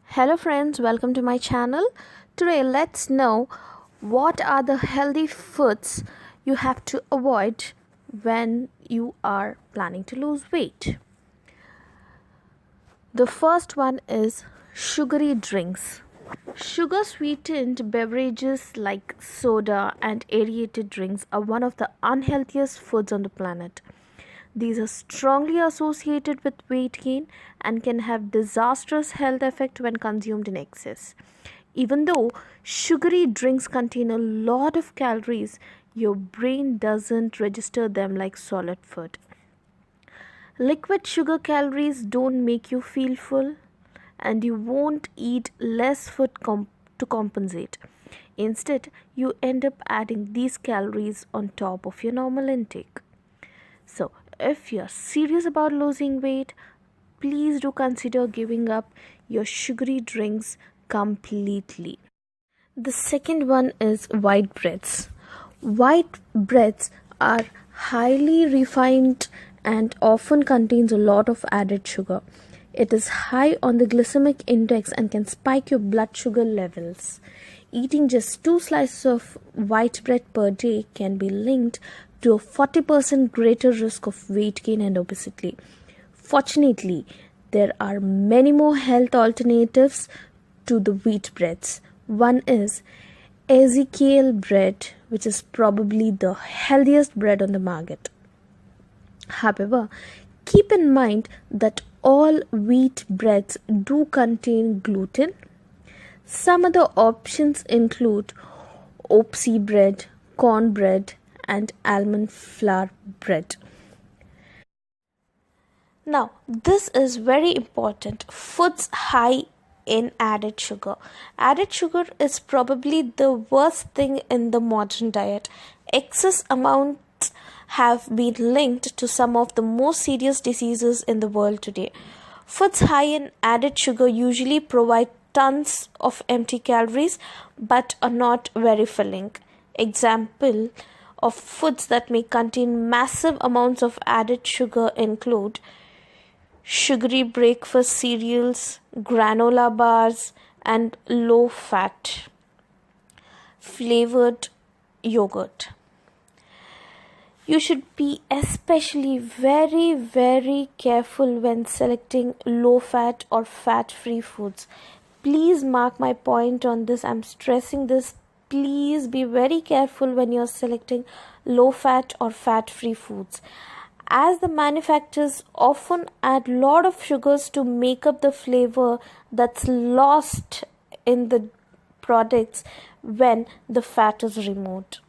Hello friends, welcome to my channel. Today let's know what are the healthy foods you have to avoid when you are planning to lose weight. The first one is sugary drinks. Sugar sweetened beverages like soda and aerated drinks are one of the unhealthiest foods on the planet. These are strongly associated with weight gain and can have disastrous health effects when consumed in excess. Even though sugary drinks contain a lot of calories, your brain doesn't register them like solid food. Liquid sugar calories don't make you feel full, and you won't eat less food to compensate. Instead, you end up adding these calories on top of your normal intake. So, if you're serious about losing weight, please do consider giving up your sugary drinks completely. The second one is white breads. White breads are highly refined and often contains a lot of added sugar. It is high on the glycemic index and can spike your blood sugar levels. Eating just 2 slices of white bread per day can be linked to a 40% greater risk of weight gain and obesity. Fortunately, there are many more health alternatives to the wheat breads. One is Ezekiel bread, which is probably the healthiest bread on the market. However, keep in mind that all wheat breads do contain gluten. Some other options include oatmeal bread, corn bread, and almond flour bread. Now, this is very important. Foods high in added sugar. Added sugar is probably the worst thing in the modern diet. Excess amounts have been linked to some of the most serious diseases in the world today. Foods high in added sugar usually provide tons of empty calories but are not very filling. Example of foods that may contain massive amounts of added sugar include sugary breakfast cereals, granola bars, and low fat flavored yogurt. You should be especially very careful when selecting low fat or fat free foods. Please mark my point on this. I'm stressing this. Please be very careful when you're selecting low fat or fat free foods, as the manufacturers often add lot of sugars to make up the flavor that's lost in the products when the fat is removed.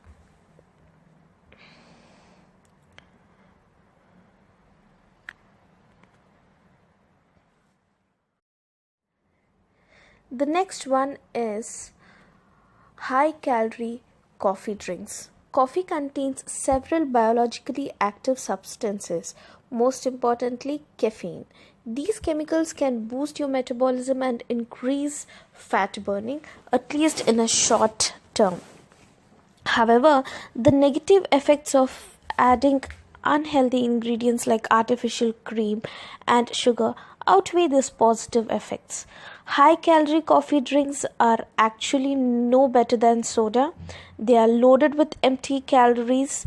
The next one is high calorie coffee drinks. Coffee contains several biologically active substances, most importantly, caffeine. These chemicals can boost your metabolism and increase fat burning, at least in a short term. However, the negative effects of adding unhealthy ingredients like artificial cream and sugar outweigh these positive effects. High calorie coffee drinks are actually no better than soda. They are loaded with empty calories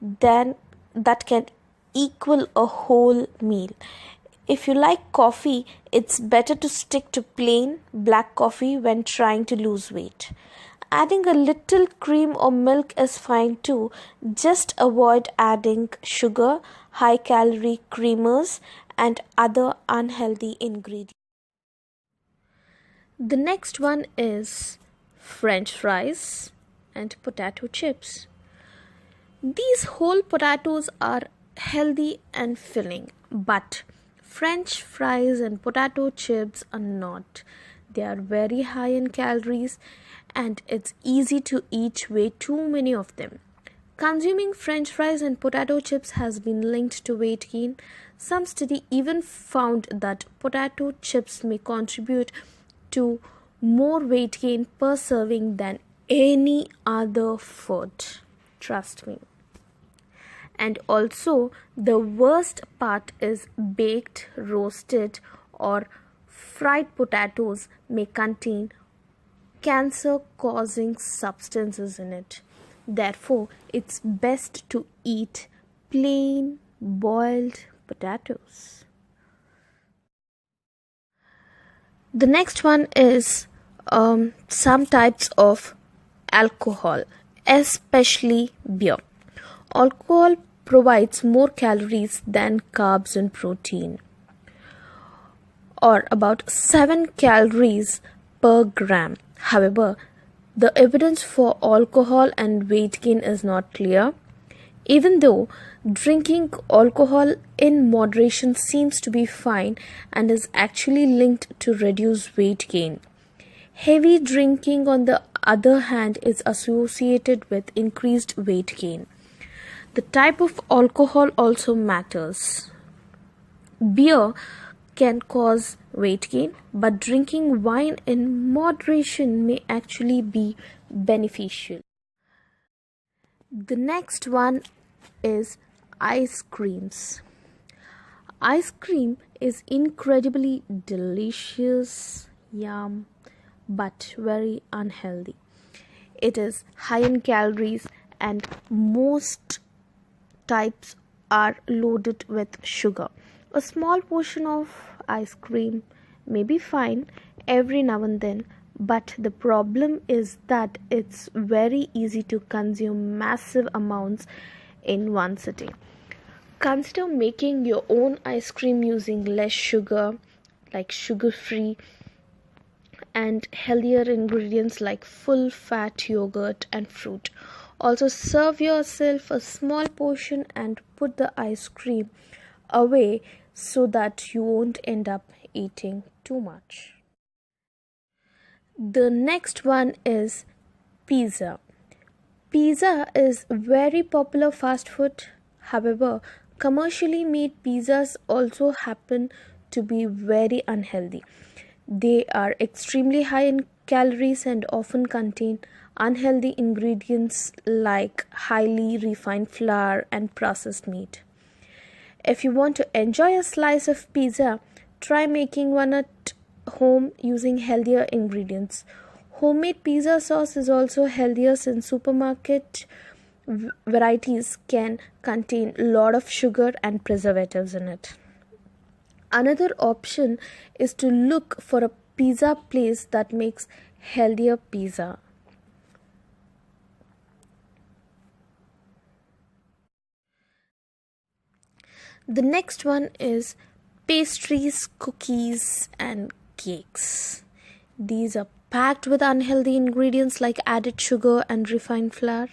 than that can equal a whole meal. If you like coffee, it's better to stick to plain black coffee when trying to lose weight. Adding a little cream or milk is fine too. Just avoid adding sugar, high calorie creamers, and other unhealthy ingredients. The next one is French fries and potato chips. These whole potatoes are healthy and filling, but French fries and potato chips are not. They are very high in calories and it's easy to eat way too many of them. Consuming French fries and potato chips has been linked to weight gain. Some study even found that potato chips may contribute to more weight gain per serving than any other food. Trust me. And also, the worst part is baked, roasted, or fried potatoes may contain cancer-causing substances in it. Therefore, it's best to eat plain boiled potatoes. The next one is some types of alcohol, especially beer. Alcohol provides more calories than carbs and protein, or about 7 calories per gram. However, the evidence for alcohol and weight gain is not clear, even though drinking alcohol in moderation seems to be fine and is actually linked to reduce weight gain. Heavy drinking, on the other hand, is associated with increased weight gain. The type of alcohol also matters. Beer can cause weight gain, but drinking wine in moderation may actually be beneficial. The next one is ice creams. Ice cream is incredibly delicious, yum, but very unhealthy. It is high in calories and most types are loaded with sugar. A small portion of ice cream may be fine every now and then, but the problem is that it's very easy to consume massive amounts in one sitting. Consider making your own ice cream using less sugar, like sugar-free, and healthier ingredients like full-fat yogurt and fruit. Also, serve yourself a small portion and put the ice cream away so that you won't end up eating too much. The next one is pizza. Pizza is very popular fast food. However, commercially made pizzas also happen to be very unhealthy. They are extremely high in calories and often contain unhealthy ingredients like highly refined flour and processed meat. If you want to enjoy a slice of pizza, try making one at home using healthier ingredients. Homemade pizza sauce is also healthier since supermarket varieties can contain a lot of sugar and preservatives in it. Another option is to look for a pizza place that makes healthier pizza. The next one is pastries, cookies, and cakes. These are packed with unhealthy ingredients like added sugar and refined flour.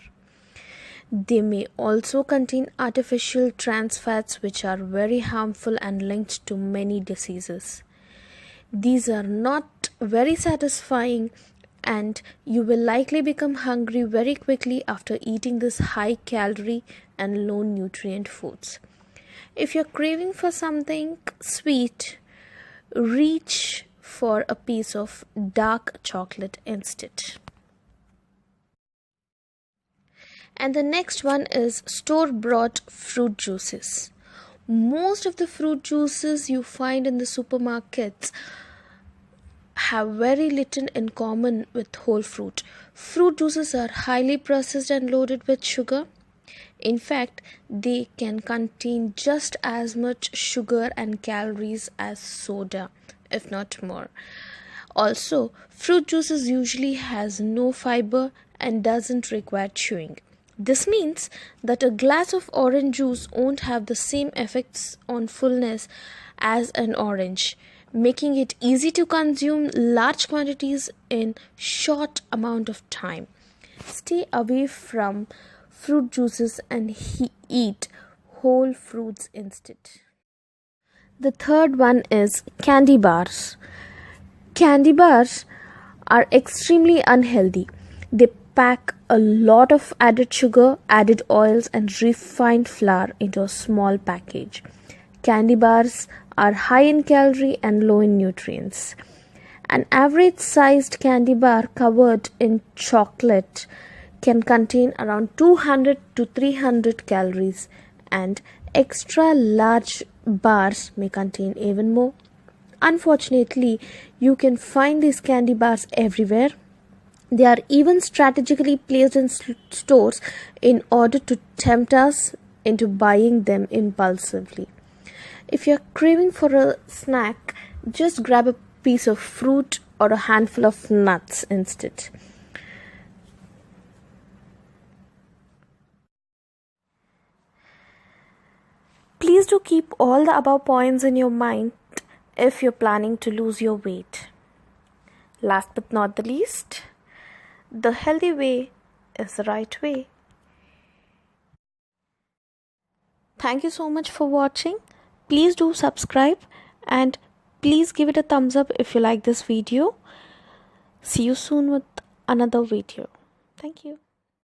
They may also contain artificial trans fats, which are very harmful and linked to many diseases. These are not very satisfying, and you will likely become hungry very quickly after eating these high calorie and low nutrient foods. If you're craving for something sweet, reach for a piece of dark chocolate instead. And the next one is store-bought fruit juices. Most of the fruit juices you find in the supermarkets have very little in common with whole fruit. Fruit juices are highly processed and loaded with sugar. In fact, they can contain just as much sugar and calories as soda, if not more. Also, fruit juices usually has no fiber and doesn't require chewing. This means that a glass of orange juice won't have the same effects on fullness as an orange, making it easy to consume large quantities in short amount of time. Stay away from fruit juices and eat whole fruits instead. The third one is candy bars. Candy bars are extremely unhealthy. They pack a lot of added sugar, added oils, and refined flour into a small package. Candy bars are high in calorie and low in nutrients. An average sized candy bar covered in chocolate can contain around 200 to 300 calories, and extra large bars may contain even more. Unfortunately, you can find these candy bars everywhere. They are even strategically placed in stores in order to tempt us into buying them impulsively. If you're craving for a snack, just grab a piece of fruit or a handful of nuts instead. Please do keep all the above points in your mind if you're planning to lose your weight. Last but not the least, the healthy way is the right way. Thank you so much for watching. Please do subscribe and please give it a thumbs up if you like this video. See you soon with another video. Thank you.